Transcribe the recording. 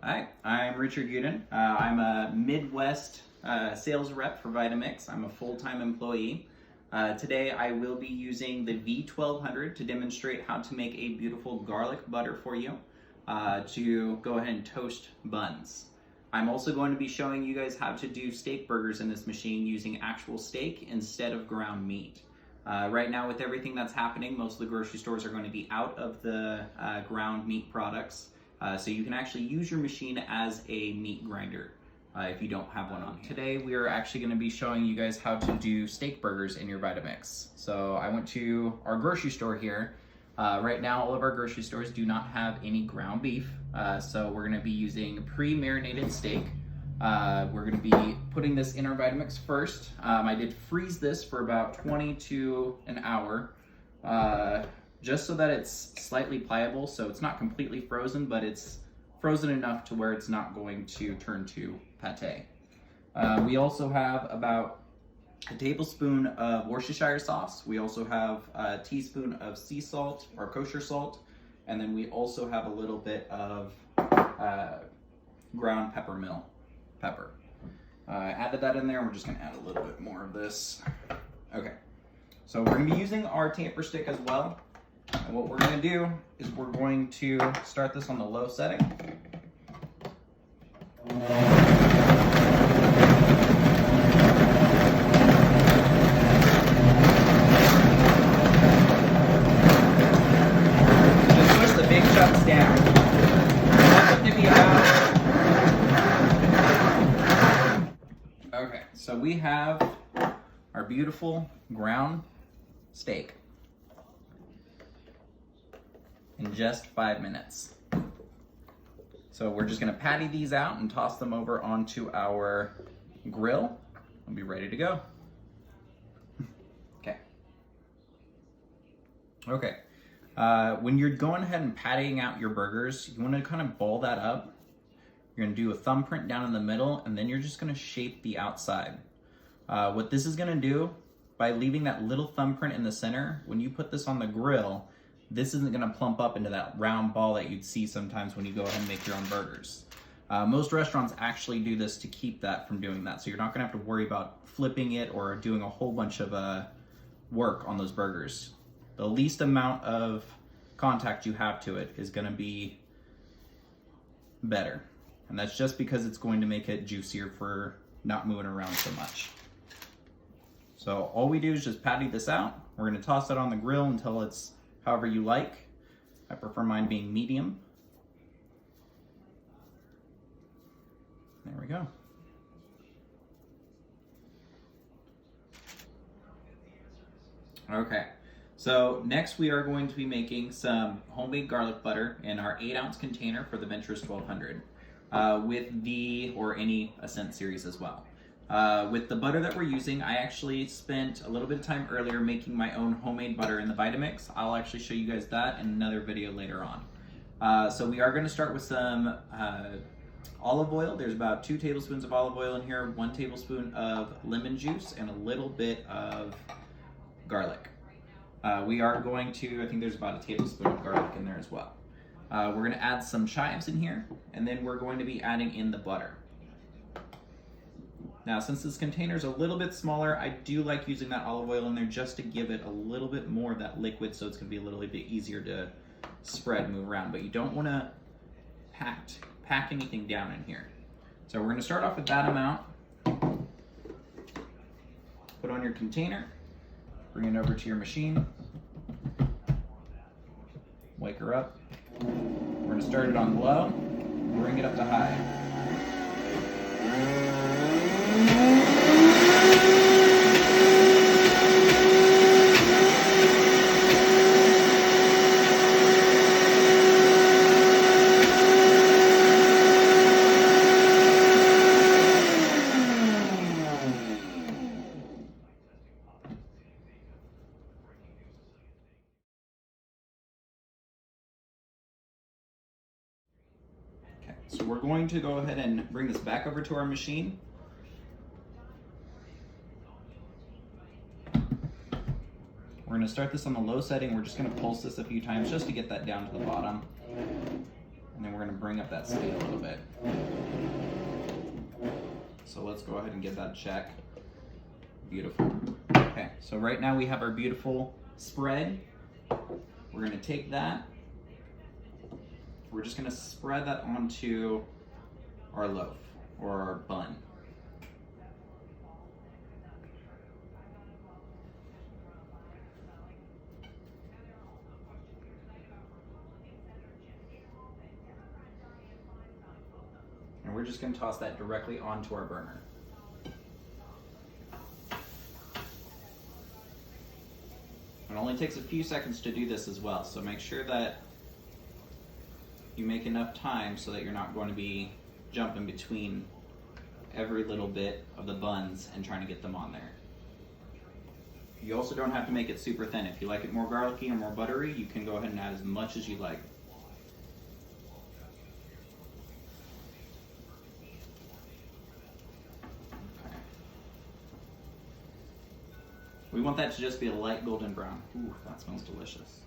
Hi, I'm Richard Uhden. I'm a Midwest sales rep for Vitamix. I'm a full-time employee. Today I will be using the V1200 to demonstrate how to make a beautiful garlic butter for you to go ahead and toast buns. I'm also going to be showing you guys how to do steak burgers in this machine using actual steak instead of ground meat. Right now with everything that's happening, most of the grocery stores are going to be out of the ground meat products. So you can actually use your machine as a meat grinder if you don't have one on. Today we are actually going to be showing you guys how to do steak burgers in your Vitamix. So I went to our grocery store here. Right now all of our grocery stores do not have any ground beef. So we're going to be using pre-marinated steak. We're going to be putting this in our Vitamix first. I did freeze this for about 20 to an hour. Just so that it's slightly pliable, so it's not completely frozen, but it's frozen enough to where it's not going to turn to pate. We also have about a tablespoon of Worcestershire sauce. We also have a teaspoon of sea salt or kosher salt, and then we also have a little bit of ground pepper. Added that in there, and we're just gonna add a little bit more of this. Okay, so we're gonna be using our tamper stick as well. And what we're going to do is we're going to start this on the low setting. Just push the big chunks down. Okay, so we have our beautiful ground steak in just 5 minutes. So we're just gonna patty these out and toss them over onto our grill and be ready to go. Okay. When you're going ahead and pattying out your burgers, you wanna kind of ball that up. You're gonna do a thumbprint down in the middle, and then you're just gonna shape the outside. What this is gonna do, by leaving that little thumbprint in the center, when you put this on the grill, this isn't gonna plump up into that round ball that you'd see sometimes when you go ahead and make your own burgers. Most restaurants actually do this to keep that from doing that, so you're not gonna have to worry about flipping it or doing a whole bunch of work on those burgers. The least amount of contact you have to it is gonna be better. And that's just because it's going to make it juicier for not moving around so much. So all we do is just patty this out. We're gonna toss it on the grill until it's however you like. I prefer mine being medium. There we go. Okay, so next we are going to be making some homemade garlic butter in our 8-ounce container for the Venturous 1200 with the, or any Ascent series as well. With the butter that we're using, I actually spent a little bit of time earlier making my own homemade butter in the Vitamix. I'll actually show you guys that in another video later on. So we are going to start with some olive oil. There's about 2 tablespoons of olive oil in here, 1 tablespoon of lemon juice, and a little bit of garlic. We are going to, I think there's about a tablespoon of garlic in there as well. We're going to add some chives in here, and then we're going to be adding in the butter. Now, since this container is a little bit smaller, I do like using that olive oil in there just to give it a little bit more of that liquid, so it's going to be a little bit easier to spread and move around. But you don't want to pack anything down in here. So we're going to start off with that amount. Put on your container. Bring it over to your machine. Wake her up. We're going to start it on low. Bring it up to high. So we're going to go ahead and bring this back over to our machine. We're going to start this on the low setting. We're just going to pulse this a few times just to get that down to the bottom. And then we're going to bring up that scale a little bit. So let's go ahead and give that a check. Beautiful. Okay, so right now we have our beautiful spread. We're going to take that. We're just going to spread that onto our loaf or our bun. And we're just going to toss that directly onto our burner. It only takes a few seconds to do this as well, so make sure that you make enough time so that you're not going to be jumping between every little bit of the buns and trying to get them on there. You also don't have to make it super thin. If you like it more garlicky or more buttery, you can go ahead and add as much as you like. Okay. We want that to just be a light golden brown. Ooh, that smells delicious.